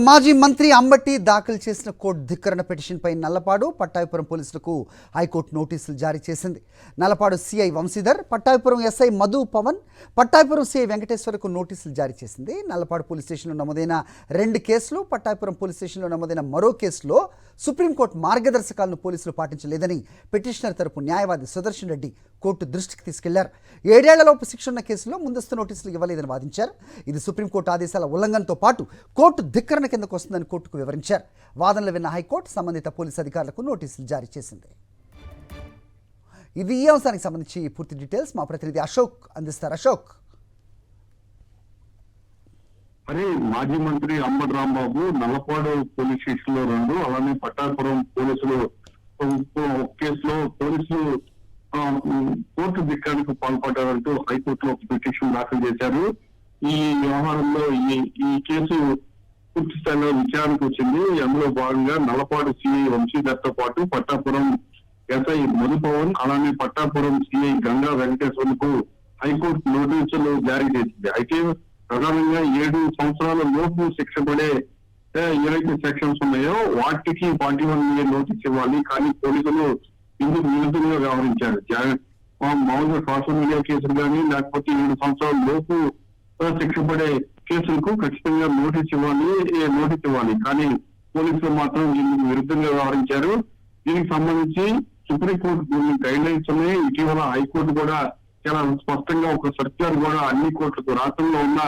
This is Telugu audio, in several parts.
మాజీ మంత్రి అంబటి దాఖలు చేసిన కోర్టు ధిక్కరణ పిటిషన్పై నల్లపాడు పట్టాభిపురం పోలీసులకు హైకోర్టు నోటీసులు జారీ చేసింది. Nallapadu CI Vamsidhar, Pattabhipuram SI Madhu Pavan, Pattabhipuram CI వెంకటేశ్వర్కు నోటీసులు జారీ చేసింది. నల్లపాడు పోలీస్ స్టేషన్లో నమోదైన 2 కేసులు, పట్టాభిపురం పోలీస్ స్టేషన్లో నమోదైన మరో కేసులో సుప్రీంకోర్టు మార్గదర్శకాలను పోలీసులు పాటించలేదని పిటిషనర్ తరపు న్యాయవాది సుదర్శన్ రెడ్డి కోర్టు దృష్టికి తీసుకెళ్లారు. 7 ఏళ్లలోపు శిక్ష ఉన్న కేసులో ముందస్తు నోటీసులు ఇవ్వలేదని వాదించారు. ఇది సుప్రీంకోర్టు ఆదేశాల ఉల్లంఘనతో పాటు కోర్టు ధిక్కరణ కిందకు వస్తుందని కోర్టుకు వివరించారు. వాదనలు విన్న హైకోర్టు సంబంధిత పోలీసు అధికారులకు నోటీసులు జారీ చేసింది. ఇది ఈ అంశానికి సంబంధించి పూర్తి డీటెయిల్స్ మా ప్రతినిధి అశోక్ అందిస్తారు. అశోక్, మరి మాజీ మంత్రి అంబటి రాంబాబు నల్లపాడు పోలీస్ స్టేషన్ లో 2, అలానే పట్టాపురం పోలీసులు కేసులో పోలీసులు కోర్టు ధిక్కానికి పాల్పడ్డారంటూ హైకోర్టులో ఒక పిటిషన్ దాఖలు చేశారు. ఈ వ్యవహారంలో ఈ కేసు పూర్తి స్థాయిలో విచారణకు వచ్చింది. అందులో భాగంగా నల్లపాడు సిఐ వంశీధర్తో పాటు పట్టాపురం ఎస్ఐ మధుపవన్, అలానే పట్టాపురం సిఐ గంగా వెంకటేశ్వర్లకు హైకోర్టు నోటీసులు జారీ చేసింది. అయితే ప్రధానంగా 7 సంవత్సరాల లోపు శిక్ష పడే ఏవైతే సెక్షన్స్ ఉన్నాయో వాటికి 41 నోటీస్ ఇవ్వాలి. కానీ పోలీసులు ఇందుకు విరుద్ధంగా వ్యవహరించారు. మామూలుగా సోషల్ మీడియా కేసులు కానీ లేకపోతే 7 సంవత్సరాల లోపు శిక్ష పడే కేసులకు ఖచ్చితంగా నోటీస్ ఇవ్వాలి. కానీ పోలీసులు మాత్రం దీనికి విరుద్ధంగా వ్యవహరించారు. దీనికి సంబంధించి సుప్రీంకోర్టు కొన్ని గైడ్ లైన్స్ ఉన్నాయి. ఇటీవల హైకోర్టు కూడా చాలా స్పష్టంగా ఒక సర్క్యులర్ కూడా అన్ని కోర్టులకు, రాష్ట్రంలో ఉన్న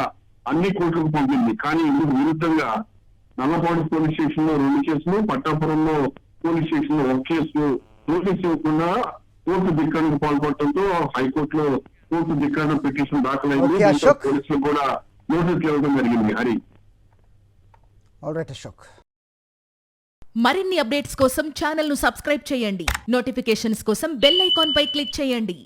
అన్ని కోర్టులకు పంపింది. కానీ ఇందుకు విరుద్ధంగా నల్లపాడు పోలీస్ స్టేషన్ లో 2 కేసులు, పట్టాపురంలో పోలీస్ స్టేషన్ లో 1 కేసు నోటీస్ ఇవ్వకుండా కోర్టు ధిక్కరణకు పాల్పడటంతో హైకోర్టులో కోర్టు ధిక్కరణ పిటిషన్ దాఖలైంది. పోలీసులు కూడా నోటీసులు ఇవ్వడం జరిగింది. హరి, అశోక్. మరిన్ని అప్డేట్స్ కోసం ఛానల్ ను సబ్స్క్రైబ్ చేయండి. నోటిఫికేషన్స్ కోసం బెల్ ఐకాన్ పై క్లిక్ చేయండి.